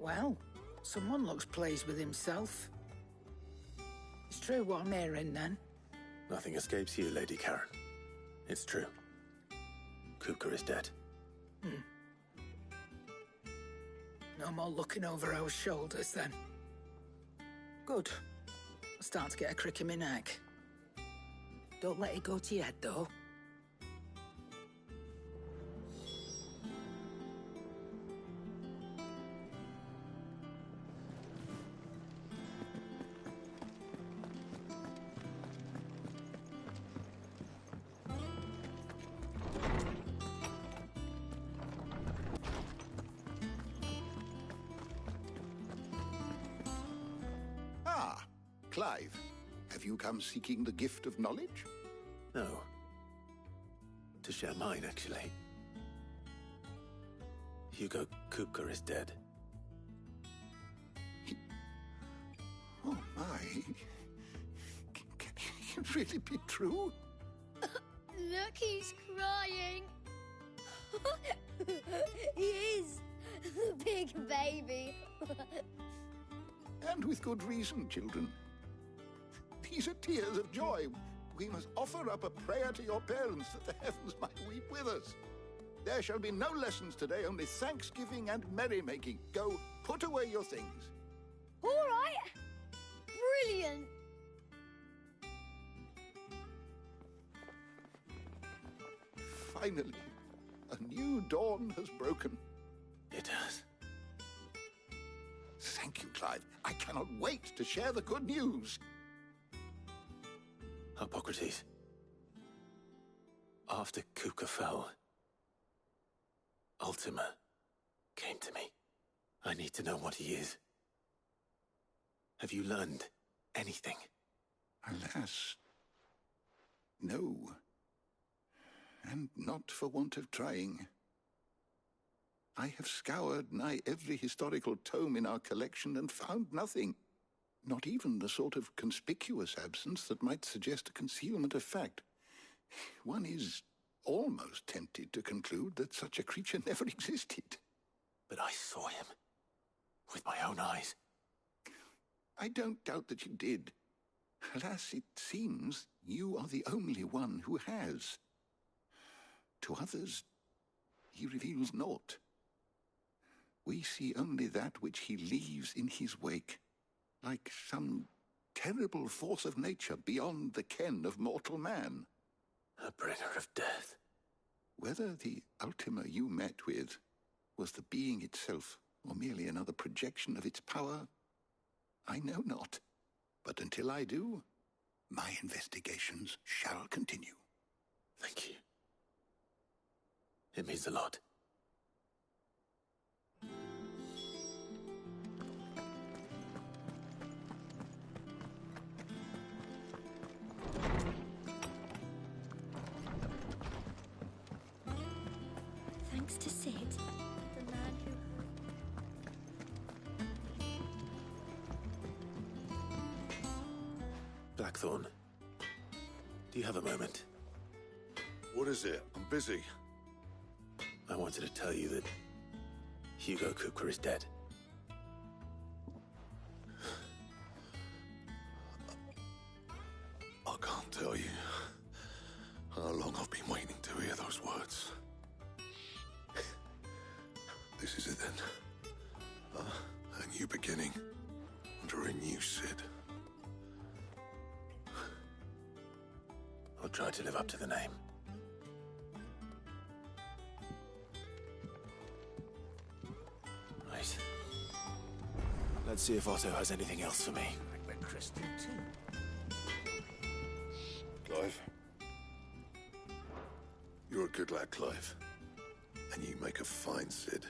Well, someone looks pleased with himself. It's true what I'm hearing, then? Nothing escapes you, Lady Karen. It's true. Kuka is dead. No more looking over our shoulders, then. Good. I'm starting to get a crick in my neck. Don't let it go to your head, though. Clive, have you come seeking the gift of knowledge? No. To share mine, actually. Hugo Kuka is dead. Oh, my. Can it really be true? Look, he's crying. He is. The big baby. And with good reason, children. These are tears of joy. We must offer up a prayer to your parents that the heavens might weep with us. There shall be no lessons today, only thanksgiving and merrymaking. Go, put away your things. All right. Brilliant. Finally, a new dawn has broken. It has. Thank you, Clive. I cannot wait to share the good news. Hippocrates. After Kuka fell, Ultima came to me. I need to know what he is. Have you learned anything? Alas, no. And not for want of trying. I have scoured nigh every historical tome in our collection and found nothing. Not even the sort of conspicuous absence that might suggest a concealment of fact. One is almost tempted to conclude that such a creature never existed. But I saw him. With my own eyes. I don't doubt that you did. Alas, it seems you are the only one who has. To others, he reveals naught. We see only that which he leaves in his wake, like some terrible force of nature beyond the ken of mortal man. A bringer of death. Whether the Ultima you met with was the being itself, or merely another projection of its power, I know not. But until I do, my investigations shall continue. Thank you. It means a lot. Thanks to Sid, the man who... Blackthorn, do you have a moment? What is it? I'm busy. I wanted to tell you that Hugo Kuka is dead. I can't tell you how long I've been waiting to hear those words. This is it then. A new beginning under a new Sid. I'll try to live up to the name. Right. Let's see if Otto has anything else for me. I read Crystal too. Clive. You're a good lad, Clive. And you make a fine Sid.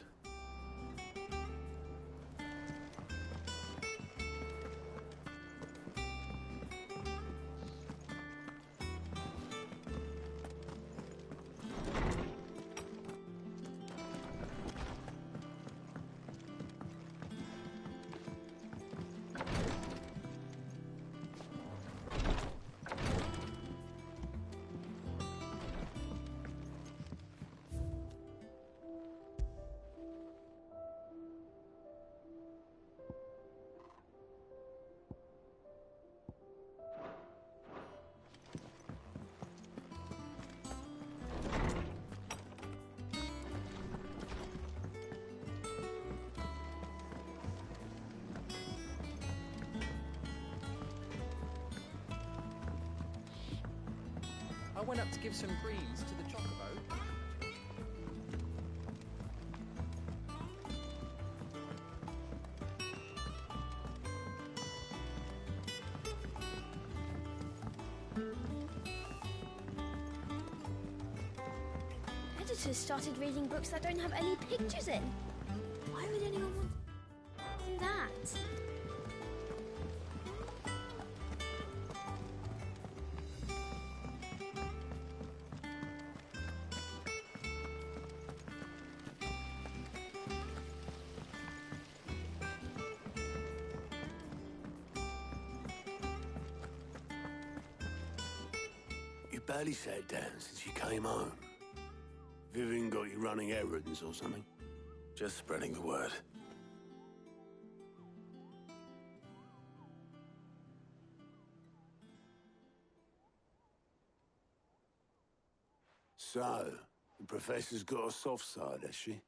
went up to give some greens to the chocobo. Editors started reading books that don't have any pictures in. Why would anyone want to do that? You barely sat down since you came home. Vivian got you running errands or something? Just spreading the word. So, the professor's got a soft side, has she?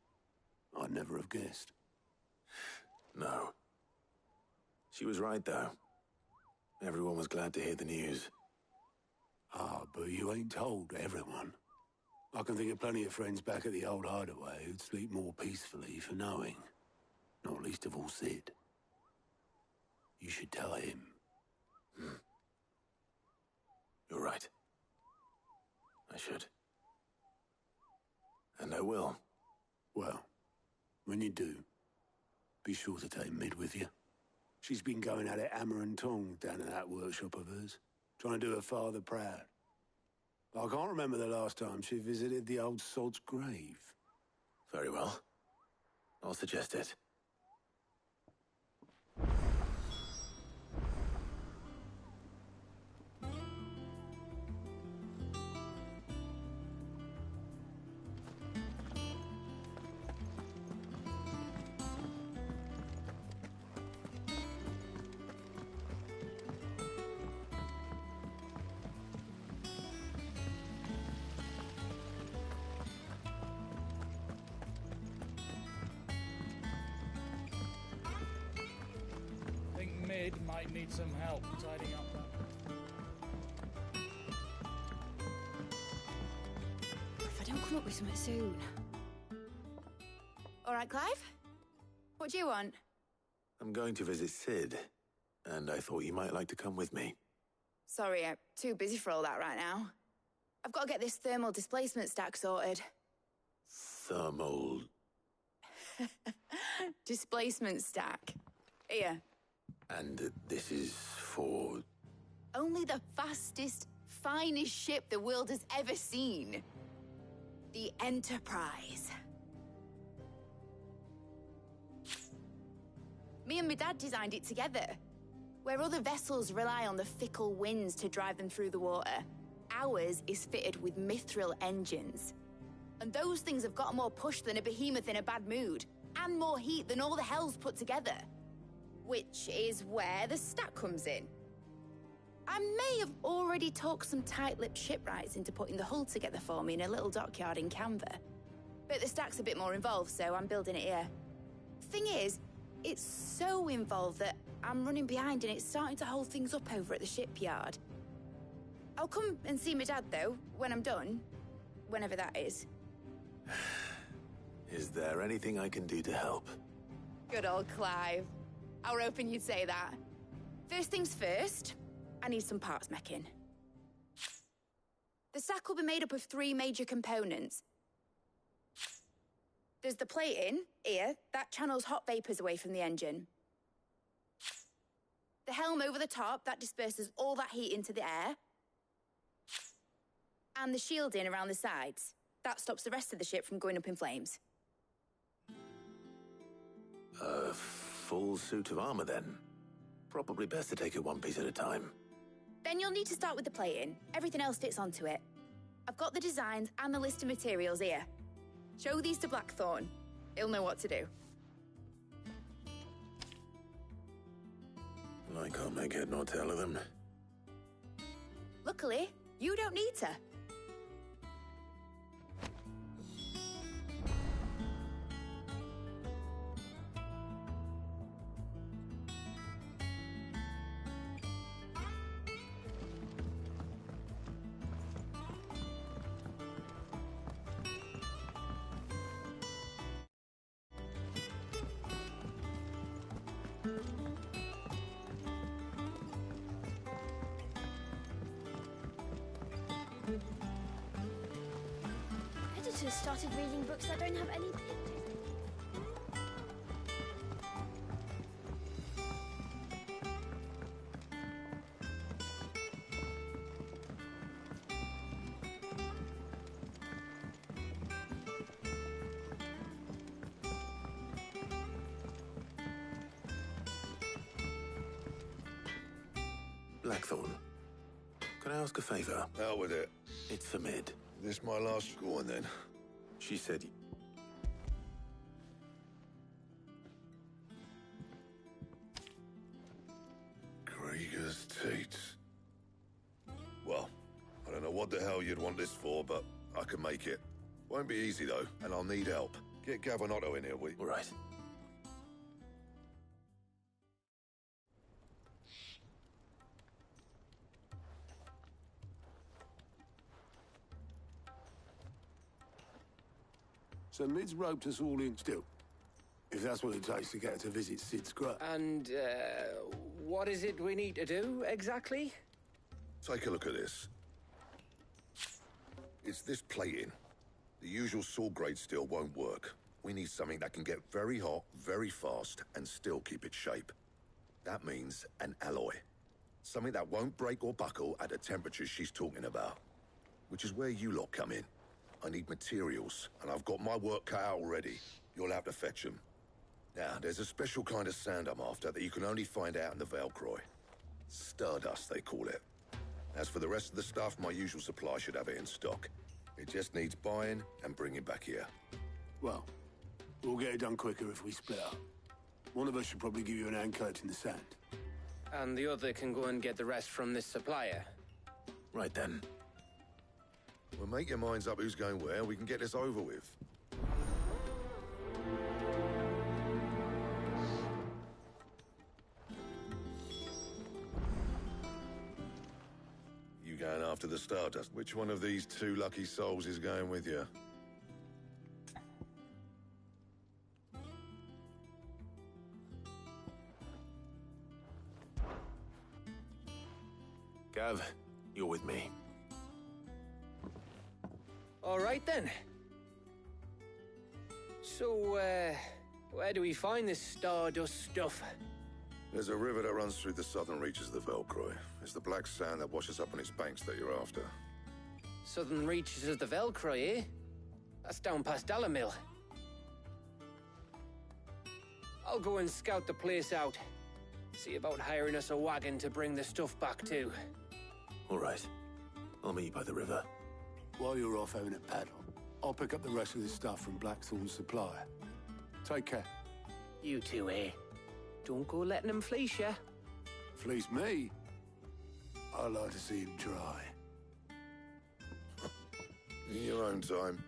I'd never have guessed. No. She was right, though. Everyone was glad to hear the news. Ah, but you ain't told everyone. I can think of plenty of friends back at the old hideaway who'd sleep more peacefully for knowing. Not least of all Sid. You should tell him. You're right. I should. And I will. Well, when you do, be sure to take Mid with you. She's been going at it hammer and tongs down in that workshop of hers, trying to do her father proud. I can't remember the last time she visited the old sod's grave. Very well. I'll suggest it. Mid might need some help tidying up that. If I don't come up with something soon. All right, Clive? What do you want? I'm going to visit Sid, and I thought you might like to come with me. Sorry, I'm too busy for all that right now. I've got to get this thermal displacement stack sorted. Thermal... Displacement stack. Here. And this is for... Only the fastest, finest ship the world has ever seen. The Enterprise. Me and my dad designed it together. Where other vessels rely on the fickle winds to drive them through the water, ours is fitted with mithril engines. And those things have got more push than a behemoth in a bad mood, and more heat than all the hells put together. Which is where the stack comes in. I may have already talked some tight-lipped shipwrights into putting the hull together for me in a little dockyard in Canva. But the stack's a bit more involved, so I'm building it here. Thing is, it's so involved that I'm running behind and it's starting to hold things up over at the shipyard. I'll come and see my dad, though, when I'm done. Whenever that is. Is there anything I can do to help? Good old Clive. I were hoping you'd say that. First things first, I need some parts meching. The stack will be made up of 3 major components. There's the plating, here, that channels hot vapors away from the engine. The helm over the top, that disperses all that heat into the air. And the shielding around the sides. That stops the rest of the ship from going up in flames. Full suit of armor, then. Probably best to take it one piece at a time. Then you'll need to start with the plating. Everything else fits onto it. I've got the designs and the list of materials here. Show these to Blackthorn. He'll know what to do. I can't make head nor tail of them. Luckily, you don't need to. Editors started reading books that don't have any pictures. Blackthorn, can I ask a favor? Out with it. It's for Mid. This my last score then. She said... Krieger's teats. Well, I don't know what the hell you'd want this for, but I can make it. Won't be easy though, and I'll need help. Get Gavin-Otto in here, we. All right. So Mid's roped us all in still. If that's what it takes to get her to visit Sid's grave. And, what is it we need to do, exactly? Take a look at this. It's this plating. The usual saw grade steel won't work. We need something that can get very hot, very fast, and still keep its shape. That means an alloy. Something that won't break or buckle at the temperatures she's talking about. Which is where you lot come in. I need materials, and I've got my work cut out already. You'll have to fetch them. Now, there's a special kind of sand I'm after that you can only find out in the Velcroy. Stardust, they call it. As for the rest of the stuff, my usual supply should have it in stock. It just needs buying and bringing back here. Well, we'll get it done quicker if we split up. One of us should probably give you an hand collecting the sand. And the other can go and get the rest from this supplier. Right then. Well, make your minds up who's going where, and we can get this over with. You going after the Stardust? Which one of these two lucky souls is going with you? Gav, you're with me. All right, then. So, where do we find this Stardust stuff? There's a river that runs through the southern reaches of the Velcroy. It's the black sand that washes up on its banks that you're after. Southern reaches of the Velcroy, eh? That's down past Dalamil. I'll go and scout the place out. See about hiring us a wagon to bring the stuff back to. All right. I'll meet you by the river. While you're off having a paddle, I'll pick up the rest of this stuff from Blackthorn's supplier. Take care. You two, eh? Don't go letting them fleece ya. Fleece me? I like to see him try. In your own time.